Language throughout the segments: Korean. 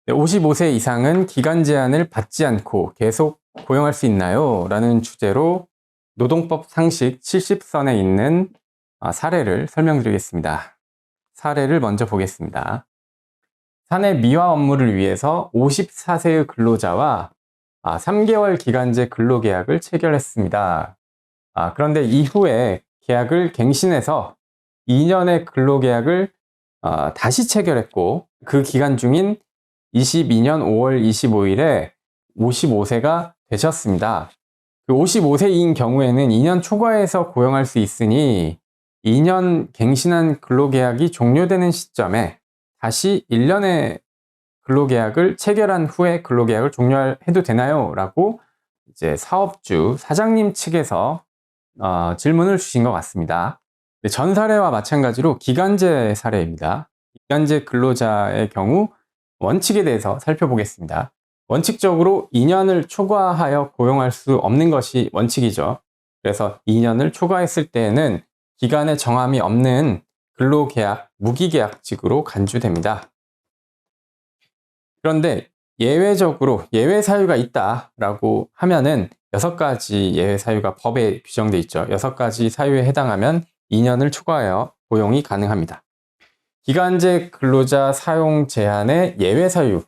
네, 55세 이상은 기간 제한을 받지 않고 계속 고용할 수 있나요? 라는 주제로 노동법 상식 70선에 있는 사례를 설명드리겠습니다. 사례를 먼저 보겠습니다. 사내 미화 업무를 위해서 54세의 근로자와 3개월 기간제 근로계약을 체결했습니다. 그런데 이후에 계약을 갱신해서 2년의 근로계약을 다시 체결했고, 그 기간 중인 22년 5월 25일에 55세가 되셨습니다. 그 55세인 경우에는 2년 초과해서 고용할 수 있으니 2년 갱신한 근로계약이 종료되는 시점에 다시 1년의 근로계약을 체결한 후에 근로계약을 종료해도 되나요? 라고 이제 사업주 사장님 측에서 질문을 주신 것 같습니다. 전 사례와 마찬가지로 기간제 사례입니다. 기간제 근로자의 경우 원칙에 대해서 살펴보겠습니다. 원칙적으로 2년을 초과하여 고용할 수 없는 것이 원칙이죠. 그래서 2년을 초과했을 때에는 기간에 정함이 없는 근로계약, 무기계약직으로 간주됩니다. 그런데 예외적으로 예외 사유가 있다라고 하면은 6가지 예외 사유가 법에 규정되어 있죠. 6가지 사유에 해당하면 2년을 초과하여 고용이 가능합니다. 기간제 근로자 사용 제한의 예외 사유,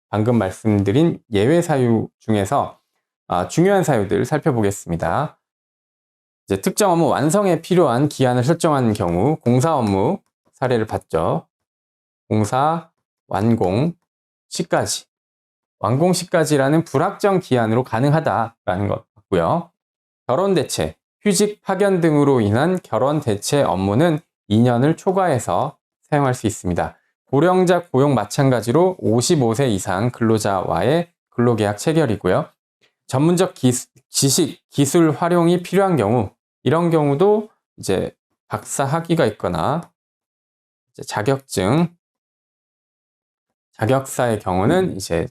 방금 말씀드린 예외 사유 중에서 중요한 사유들 살펴보겠습니다. 이제 특정 업무 완성에 필요한 기한을 설정한 경우 공사 업무 사례를 봤죠. 공사 완공 시까지, 완공 시까지라는 불확정 기한으로 가능하다라는 것 같고요. 결혼 대체, 휴직 파견 등으로 인한 결혼 대체 업무는 2년을 초과해서 사용할 수 있습니다. 고령자 고용 마찬가지로 55세 이상 근로자와의 근로계약 체결이고요. 전문적 지식, 기술 활용이 필요한 경우, 이런 경우도 이제 박사 학위가 있거나 이제 자격증, 자격사의 경우는 이제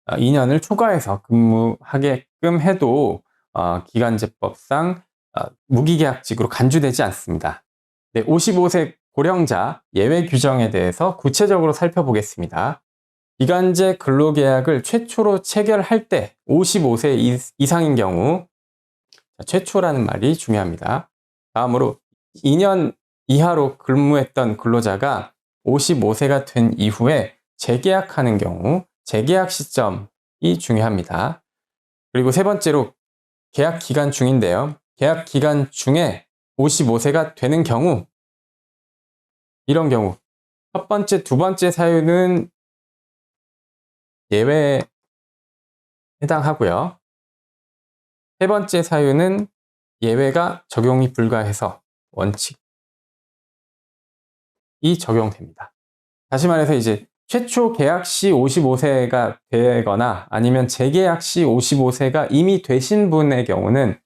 2년을 초과해서 근무하게끔 해도 기간제법상 무기계약직으로 간주되지 않습니다. 네, 55세 고령자 예외 규정에 대해서 구체적으로 살펴보겠습니다. 기간제 근로계약을 최초로 체결할 때 55세 이상인 경우, 최초라는 말이 중요합니다. 다음으로 2년 이하로 근무했던 근로자가 55세가 된 이후에 재계약하는 경우 재계약 시점이 중요합니다. 그리고 세 번째로 계약 기간 중인데요. 계약 기간 중에 55세가 되는 경우, 이런 경우 첫 번째, 두 번째 사유는 예외에 해당하고요. 세 번째 사유는 예외가 적용이 불가해서 원칙이 적용됩니다. 다시 말해서 이제 최초 계약 시 55세가 되거나 아니면 재계약 시 55세가 이미 되신 분의 경우는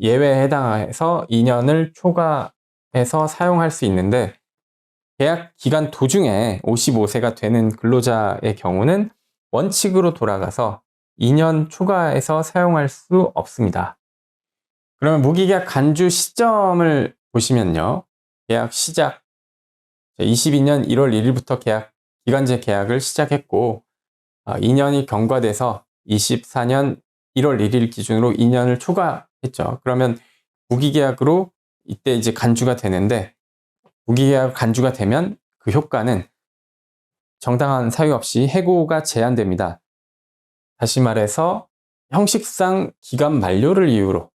예외에 해당해서 2년을 초과해서 사용할 수 있는데, 계약 기간 도중에 55세가 되는 근로자의 경우는 원칙으로 돌아가서 2년 초과해서 사용할 수 없습니다. 그러면 무기계약 간주 시점을 보시면요. 계약 시작 22년 1월 1일부터 기간제 계약을 시작했고 2년이 경과돼서 24년 1월 1일 기준으로 2년을 초과했죠. 그러면 무기계약으로 이때 이제 간주가 되는데, 무기계약 간주가 되면 그 효과는 정당한 사유 없이 해고가 제한됩니다. 다시 말해서 형식상 기간 만료를 이유로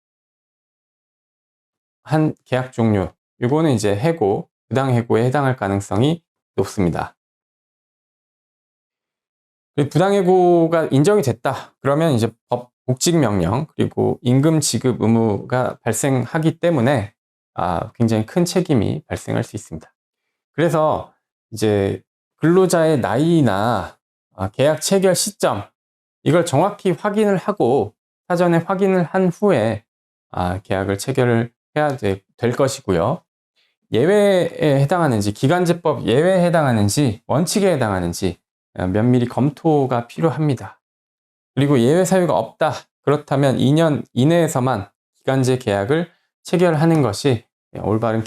한 계약 종료, 이거는 이제 해고, 부당 해고에 해당할 가능성이 높습니다. 부당 해고가 인정이 됐다. 그러면 이제 복직 명령 그리고 임금 지급 의무가 발생하기 때문에 굉장히 큰 책임이 발생할 수 있습니다. 그래서 이제 근로자의 나이나 계약 체결 시점, 이걸 정확히 확인을 하고 사전에 확인을 한 후에 계약을 체결을 해야 될 것이고요. 예외에 해당하는지, 기간제법 예외에 해당하는지, 원칙에 해당하는지 면밀히 검토가 필요합니다. 그리고 예외 사유가 없다. 그렇다면 2년 이내에서만 기간제 계약을 체결하는 것이 올바른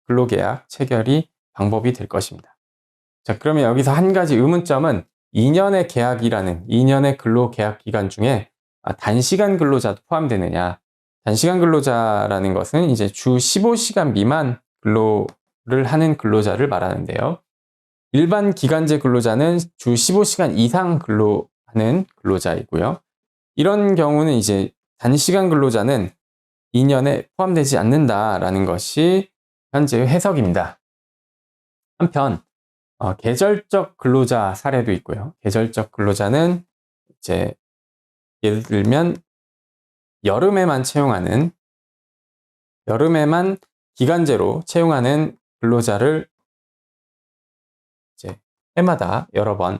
근로계약 체결이 방법이 될 것입니다. 자, 그러면 여기서 한 가지 의문점은 2년의 계약이라는 2년의 근로 계약 기간 중에 단시간 근로자도 포함되느냐. 단시간 근로자라는 것은 이제 주 15시간 미만 근로를 하는 근로자를 말하는데요. 일반 기간제 근로자는 주 15시간 이상 근로하는 근로자이고요. 이런 경우는 이제 단시간 근로자는 2년에 포함되지 않는다라는 것이 현재의 해석입니다. 한편 계절적 근로자 사례도 있고요. 계절적 근로자는 이제 예를 들면 여름에만 기간제로 채용하는 근로자를 이제 해마다 여러 번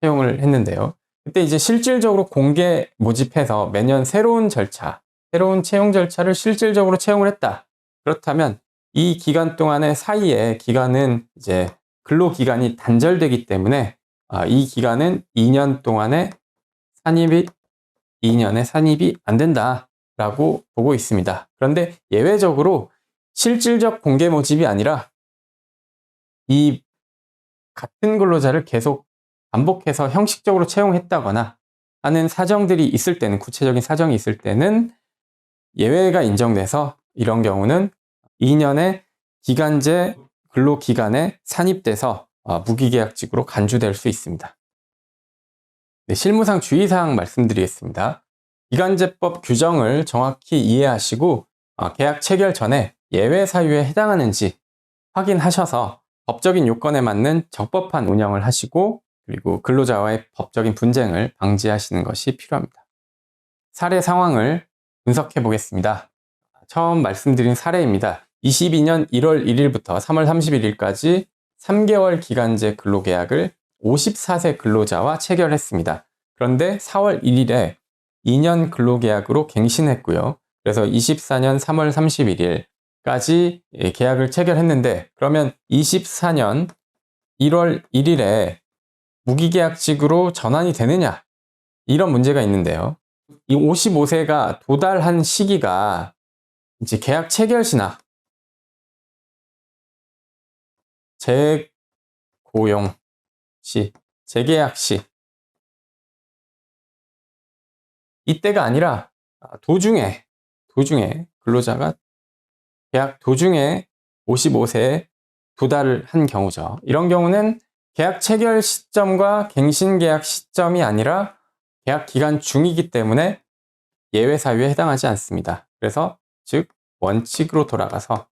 채용을 했는데요. 그때 이제 실질적으로 공개 모집해서 매년 새로운 채용 절차를 실질적으로 채용을 했다. 그렇다면 이 기간 동안의 사이에 기간은 이제 근로 기간이 단절되기 때문에 이 기간은 2년 동안의 산입이 2년의 산입이 안 된다라고 보고 있습니다. 그런데 예외적으로 실질적 공개 모집이 아니라 이 같은 근로자를 계속 반복해서 형식적으로 채용했다거나 하는 사정들이 있을 때는, 구체적인 사정이 있을 때는 예외가 인정돼서 이런 경우는 2년의 기간제 근로기간에 산입돼서 무기계약직으로 간주될 수 있습니다. 네, 실무상 주의사항 말씀드리겠습니다. 기간제법 규정을 정확히 이해하시고 계약 체결 전에 예외 사유에 해당하는지 확인하셔서 법적인 요건에 맞는 적법한 운영을 하시고 그리고 근로자와의 법적인 분쟁을 방지하시는 것이 필요합니다. 사례 상황을 분석해 보겠습니다. 처음 말씀드린 사례입니다. 22년 1월 1일부터 3월 31일까지 3개월 기간제 근로계약을 54세 근로자와 체결했습니다. 그런데 4월 1일에 2년 근로계약으로 갱신했고요. 그래서 24년 3월 31일까지 계약을 체결했는데 그러면 24년 1월 1일에 무기계약직으로 전환이 되느냐? 이런 문제가 있는데요. 이 55세가 도달한 시기가 이제 계약 체결 시나 재고용 시, 재계약 시 이때가 아니라 도중에 근로자가 계약 도중에 55세에 도달을 한 경우죠. 이런 경우는 계약 체결 시점과 갱신 계약 시점이 아니라 계약 기간 중이기 때문에 예외 사유에 해당하지 않습니다. 그래서 즉 원칙으로 돌아가면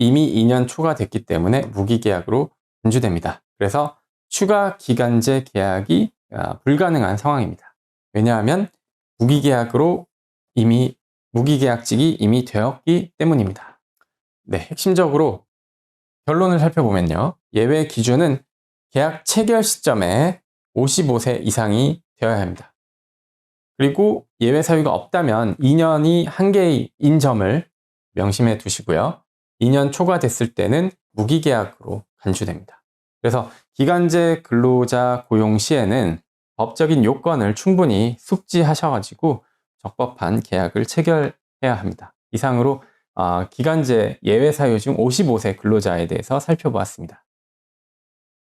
이미 2년 초과됐기 때문에 무기계약으로 간주됩니다. 그래서 추가 기간제 계약이 불가능한 상황입니다. 왜냐하면 무기계약직이 이미 되었기 때문입니다. 네, 핵심적으로 결론을 살펴보면요. 예외 기준은 계약 체결 시점에 55세 이상이 되어야 합니다. 그리고 예외 사유가 없다면 2년이 한계인 점을 명심해 두시고요. 2년 초과됐을 때는 무기계약으로 간주됩니다. 그래서 기간제 근로자 고용 시에는 법적인 요건을 충분히 숙지하셔가지고 적법한 계약을 체결해야 합니다. 이상으로 기간제 예외 사유 중 55세 근로자에 대해서 살펴보았습니다.